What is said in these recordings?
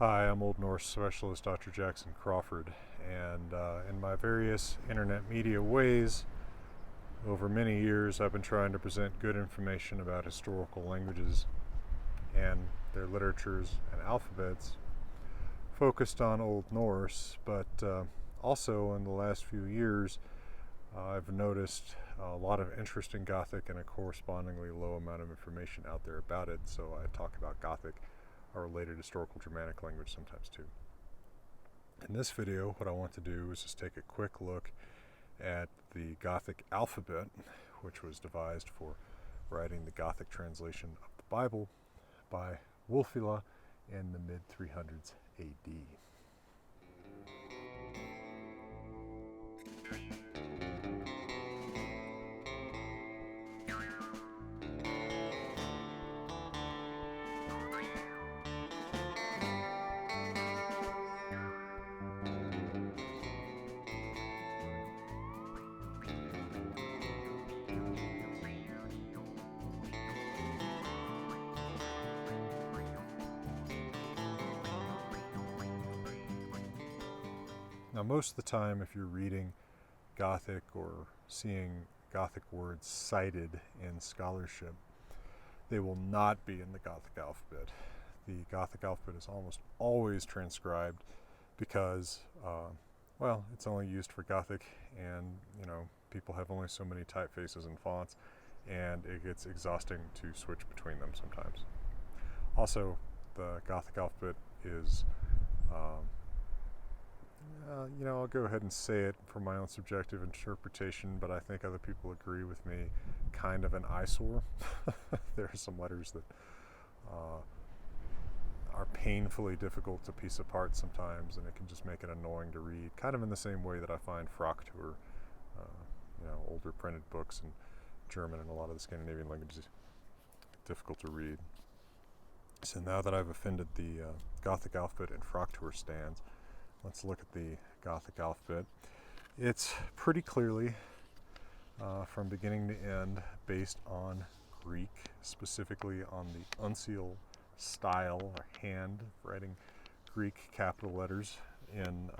Hi, I'm Old Norse specialist Dr. Jackson Crawford, and in my various internet media ways, over many years, I've been trying to present good information about historical languages and their literatures and alphabets, focused on Old Norse, but also in the last few years, I've noticed a lot of interest in Gothic and a correspondingly low amount of information out there about it, so I talk about Gothic, a related historical Germanic language sometimes too. In this video, what I want to do is just take a quick look at the Gothic alphabet, which was devised for writing the Gothic translation of the Bible by Wulfila in the mid-300s AD. Now, most of the time, if you're reading Gothic or seeing Gothic words cited in scholarship, they will not be in the Gothic alphabet. The Gothic alphabet is almost always transcribed because, well, it's only used for Gothic, and people have only so many typefaces and fonts, and it gets exhausting to switch between them sometimes. Also, the Gothic alphabet is I'll go ahead and say it for my own subjective interpretation, but I think other people agree with me, kind of an eyesore. There are some letters that are painfully difficult to piece apart sometimes, and it can just make it annoying to read, kind of in the same way that I find Fraktur, older printed books in German and a lot of the Scandinavian languages, difficult to read. So now that I've offended the Gothic alphabet and Fraktur stands, let's look at the Gothic alphabet. It's pretty clearly, from beginning to end, based on Greek, specifically on the uncial style or hand of writing Greek capital letters in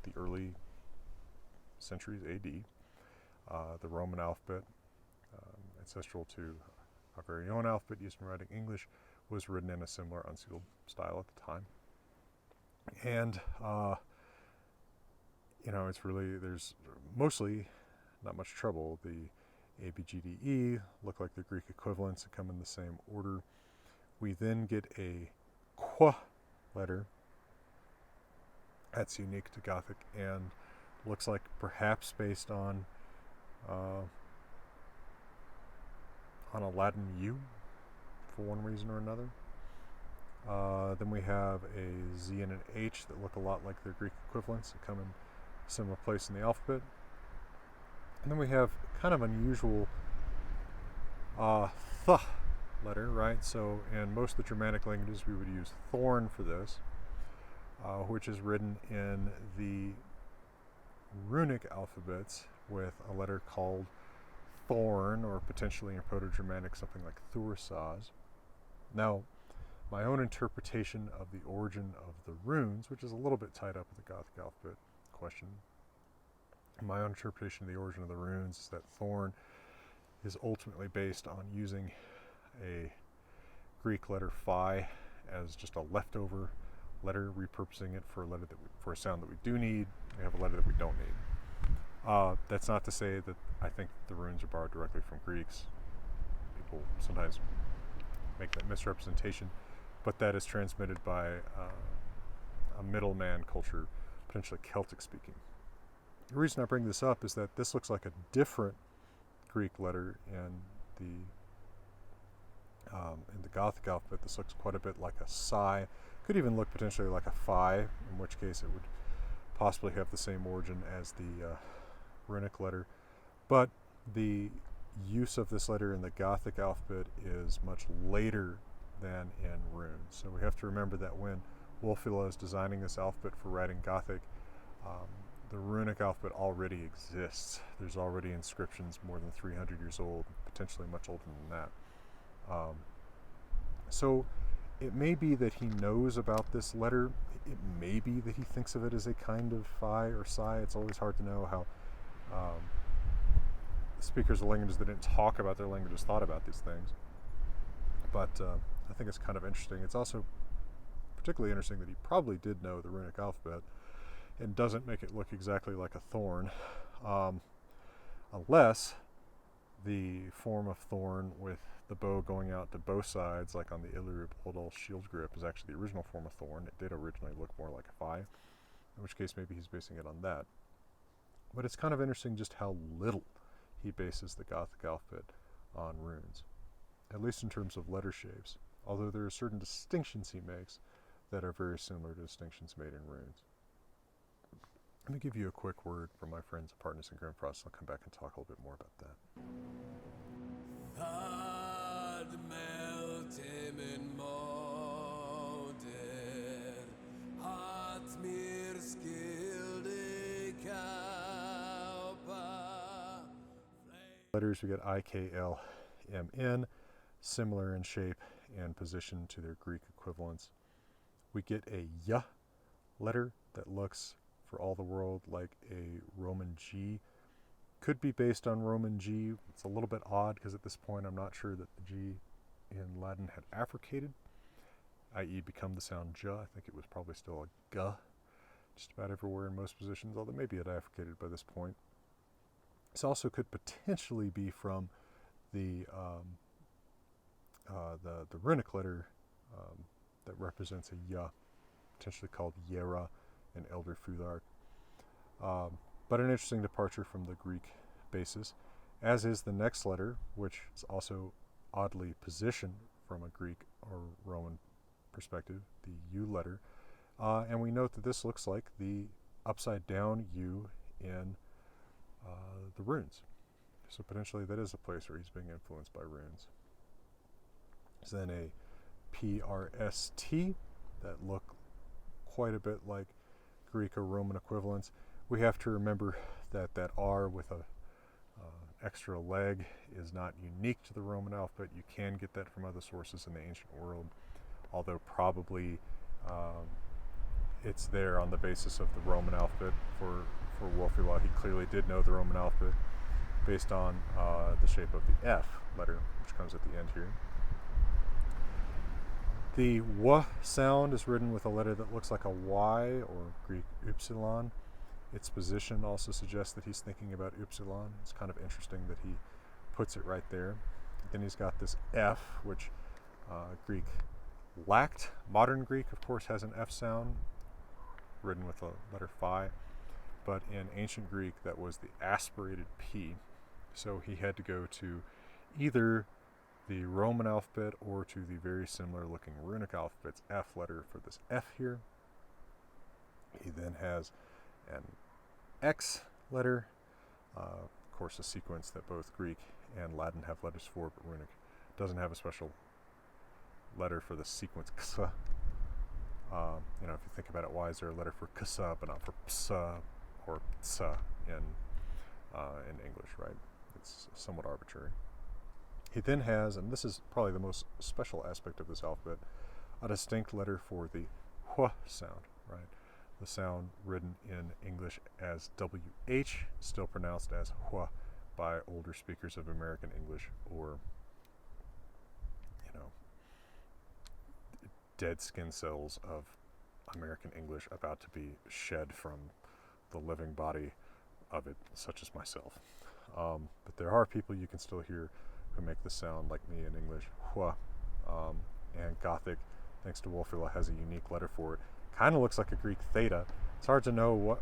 the early centuries AD. The Roman alphabet, ancestral to our very own alphabet used in writing English, was written in a similar uncial style at the time. And it's really, there's mostly not much trouble. The A, B, G, D, E look like the Greek equivalents and come in the same order. We then get a qu letter that's unique to Gothic and looks like perhaps based on a Latin U for one reason or another. Then we have a Z and an H that look a lot like their Greek equivalents that come in a similar place in the alphabet. And then we have kind of unusual th letter, right? So in most of the Germanic languages we would use thorn for this, which is written in the Runic alphabets with a letter called thorn, or potentially in Proto-Germanic something like thursaz. Now, my own interpretation of the origin of the runes, which is a little bit tied up with the Gothic alphabet question, my own interpretation of the origin of the runes is that thorn is ultimately based on using a Greek letter phi as just a leftover letter, repurposing it for a letter for a sound that we do need. We have a letter that we don't need. That's not to say that I think the runes are borrowed directly from Greeks. People sometimes make that misrepresentation, but that is transmitted by a middleman culture, potentially Celtic speaking. The reason I bring this up is that this looks like a different Greek letter in the Gothic alphabet. This looks quite a bit like a psi. Could even look potentially like a phi, in which case it would possibly have the same origin as the Runic letter. But the use of this letter in the Gothic alphabet is much later than in runes. So we have to remember that when Wulfila is designing this alphabet for writing Gothic, the Runic alphabet already exists. There's already inscriptions more than 300 years old, potentially much older than that. So It may be that he knows about this letter. It may be that he thinks of it as a kind of phi or psi. It's always hard to know how speakers of languages that didn't talk about their languages thought about these things. But I think it's kind of interesting. It's also particularly interesting that he probably did know the Runic alphabet and doesn't make it look exactly like a thorn, unless the form of thorn with the bow going out to both sides, like on the Illyripoidal shield grip, is actually the original form of thorn. It did originally look more like a phi, in which case maybe he's basing it on that. But it's kind of interesting just how little he bases the Gothic alphabet on runes, at least in terms of letter shapes, although there are certain distinctions he makes that are very similar to distinctions made in runes. Let me give you a quick word from my friends at Partners in Grimfrost. I'll come back and talk a little bit more about that. Letters, we get I, K, L, M, N, similar in shape and position to their Greek equivalents. We get a Y letter that looks for all the world like a Roman G. Could be based on Roman G. It's a little bit odd because at this point I'm not sure that the G in Latin had affricated, i.e. become the sound J. I think it was probably still a G just about everywhere in most positions, although maybe it affricated by this point. This also could potentially be from the Runic letter that represents a Y, potentially called Yera in Elder Futhark. But an interesting departure from the Greek basis, as is the next letter, which is also oddly positioned from a Greek or Roman perspective, the U letter. And we note that this looks like the upside down U in the runes. So potentially that is a place where he's being influenced by runes. There's then a PRST that look quite a bit like Greek or Roman equivalents. We have to remember that that R with a extra leg is not unique to the Roman alphabet. You can get that from other sources in the ancient world, although probably it's there on the basis of the Roman alphabet. For Wofila, he clearly did know the Roman alphabet based on the shape of the F letter, which comes at the end here. The W sound is written with a letter that looks like a Y, or Greek upsilon. Its position also suggests that he's thinking about upsilon. It's kind of interesting that he puts it right there. Then he's got this F, which Greek lacked. Modern Greek, of course, has an F sound, written with a letter phi. But in ancient Greek, that was the aspirated P. So he had to go to either the Roman alphabet or to the very similar looking Runic alphabet's F letter for this F here. He then has an X letter, of course a sequence that both Greek and Latin have letters for, but Runic doesn't have a special letter for the sequence Ksa. If you think about it, why is there a letter for Ksa but not for Psa or Tsa in English, right? It's somewhat arbitrary. He then has, and this is probably the most special aspect of this alphabet, a distinct letter for the Hua sound, right? The sound written in English as WH, still pronounced as Hua by older speakers of American English, or, dead skin cells of American English about to be shed from the living body of it, such as myself. But there are people you can still hear who make the sound like me in English, Hua. And Gothic, thanks to Wofila, has a unique letter for it. Kind of looks like a Greek theta. It's hard to know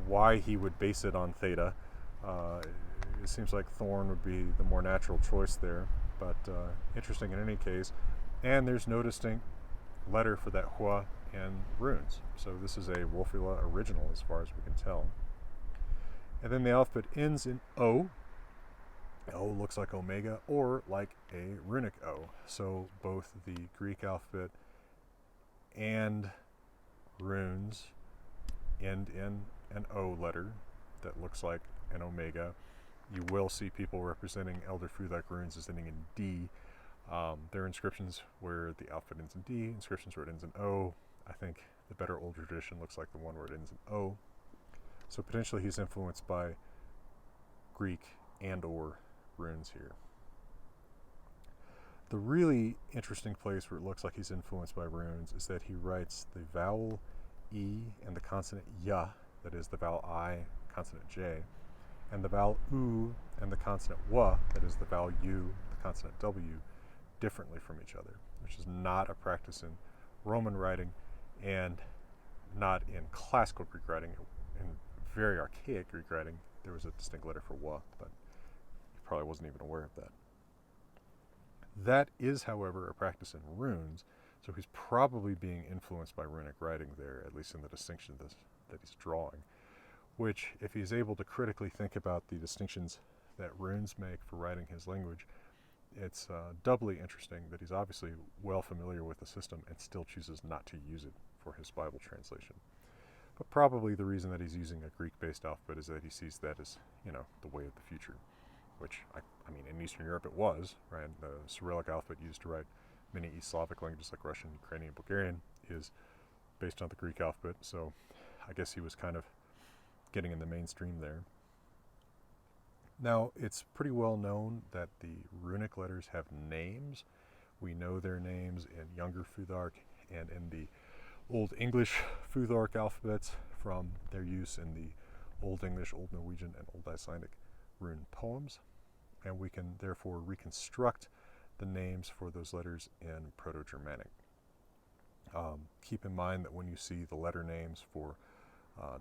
why he would base it on theta. It seems like thorn would be the more natural choice there, but interesting in any case. And there's no distinct letter for that Hua in runes. So this is a Wofila original as far as we can tell. And then the alphabet ends in O. O looks like omega or like a runic O. So both the Greek alphabet and runes end in an O letter that looks like an omega. You will see people representing Elder Futhark runes as ending in D. There are inscriptions where the alphabet ends in D, inscriptions where it ends in O. I think the better old tradition looks like the one where it ends in O. So potentially he's influenced by Greek and or runes here. The really interesting place where it looks like he's influenced by runes is that he writes the vowel E and the consonant Y, that is the vowel I, consonant J, and the vowel U and the consonant W, that is the vowel U, the consonant W, differently from each other, which is not a practice in Roman writing and not in classical Greek writing. In very archaic Greek writing, there was a distinct letter for W, but he probably wasn't even aware of that. That is, however, a practice in runes, so he's probably being influenced by runic writing there, at least in the distinction that he's drawing, which, if he's able to critically think about the distinctions that runes make for writing his language, it's doubly interesting that he's obviously well familiar with the system and still chooses not to use it for his Bible translation. But probably the reason that he's using a Greek-based alphabet is that he sees that as, the way of the future, which, I mean, in Eastern Europe it was, right? The Cyrillic alphabet used to write many East Slavic languages like Russian, Ukrainian, Bulgarian is based on the Greek alphabet, so I guess he was kind of getting in the mainstream there. Now, it's pretty well known that the runic letters have names. We know their names in Younger Futhark and in the Old English Futhark alphabets from their use in the Old English, Old Norwegian, and Old Icelandic rune poems. And we can therefore reconstruct the names for those letters in Proto-Germanic. Keep in mind that when you see the letter names for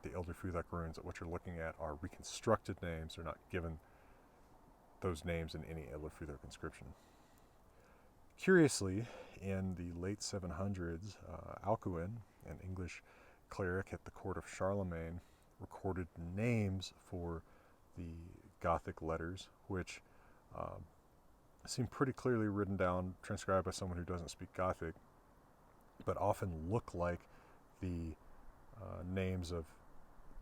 the Elder Futhark runes, that what you're looking at are reconstructed names. They're not given those names in any Elder Futhark inscription. Curiously, in the late 700s, Alcuin, an English cleric at the court of Charlemagne, recorded names for the Gothic letters, which seem pretty clearly written down, transcribed by someone who doesn't speak Gothic, but often look like the names of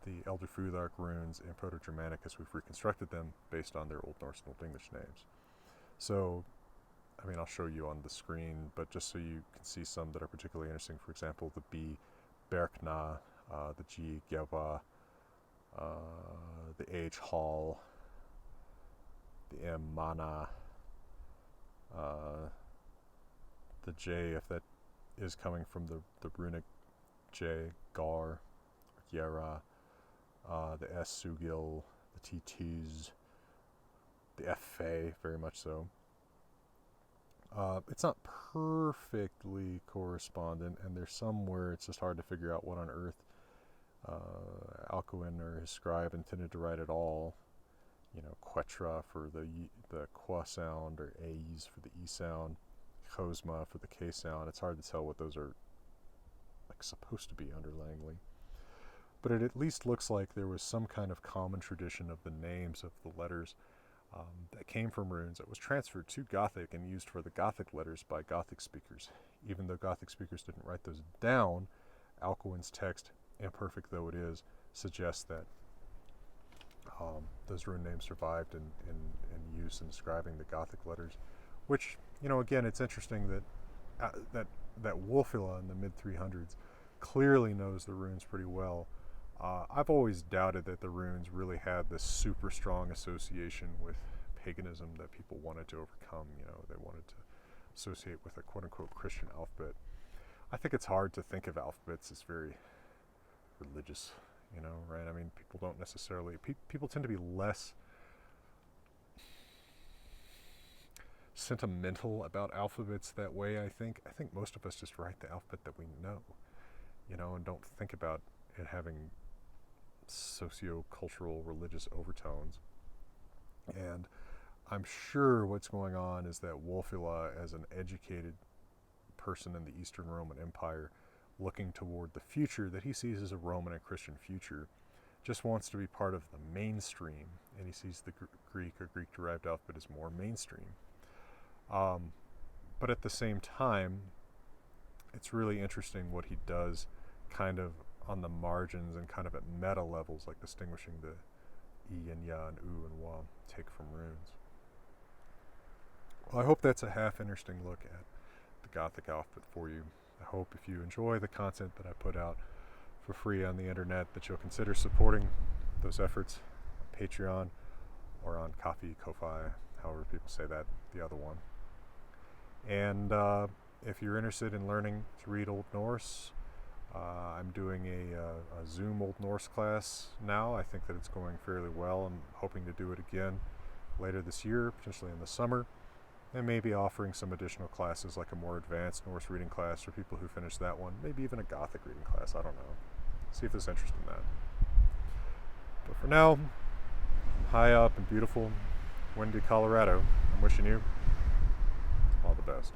the Elder Futhark runes in Proto-Germanic as we've reconstructed them based on their Old Norse and Old English names. So, I mean, I'll show you on the screen, but just so you can see some that are particularly interesting. For example, the B, Berkna, the G, Geva, the H, Hall, the M, Mana, the J, if that is coming from the runic J, Gar, Yera, the S, Sugil, the T, Ts, the F, Fe, very much so. It's not perfectly correspondent, and there's some where it's just hard to figure out what on earth Alcuin or his scribe intended to write at all. Quetra for the Qua sound, or A's for the E sound, Chosma for the K sound. It's hard to tell what those are supposed to be underlyingly. But it at least looks like there was some kind of common tradition of the names of the letters that came from runes that was transferred to Gothic and used for the Gothic letters by Gothic speakers. Even though Gothic speakers didn't write those down, Alcuin's text, imperfect though it is, suggests that those rune names survived in use in describing the Gothic letters, which, again, it's interesting that Wulfila in the mid-300s clearly knows the runes pretty well. I've always doubted that the runes really had this super strong association with paganism that people wanted to overcome. They wanted to associate with a quote-unquote Christian alphabet. I think it's hard to think of alphabets as very religious, right? I mean, people don't necessarily... people tend to be less sentimental about alphabets that way, I think. I think most of us just write the alphabet that we know, and don't think about it having socio-cultural religious overtones. And I'm sure what's going on is that Wulfila, as an educated person in the Eastern Roman Empire, looking toward the future that he sees as a Roman and Christian future, just wants to be part of the mainstream, and he sees the Greek or Greek-derived alphabet as more mainstream. But at the same time, it's really interesting what he does kind of on the margins and kind of at meta levels, like distinguishing the E and Ya and U and Wa take from runes. Well, I hope that's a half interesting look at the Gothic alphabet for you. I hope if you enjoy the content that I put out for free on the internet that you'll consider supporting those efforts on Patreon or on Ko-fi, however people say that, the other one. And if you're interested in learning to read Old Norse, I'm doing a Zoom Old Norse class now. I think that it's going fairly well. I'm hoping to do it again later this year, potentially in the summer, and maybe offering some additional classes like a more advanced Norse reading class for people who finish that one, maybe even a Gothic reading class, I don't know. See if there's interest in that. But for now, high up in beautiful, windy Colorado, I'm wishing you all the best.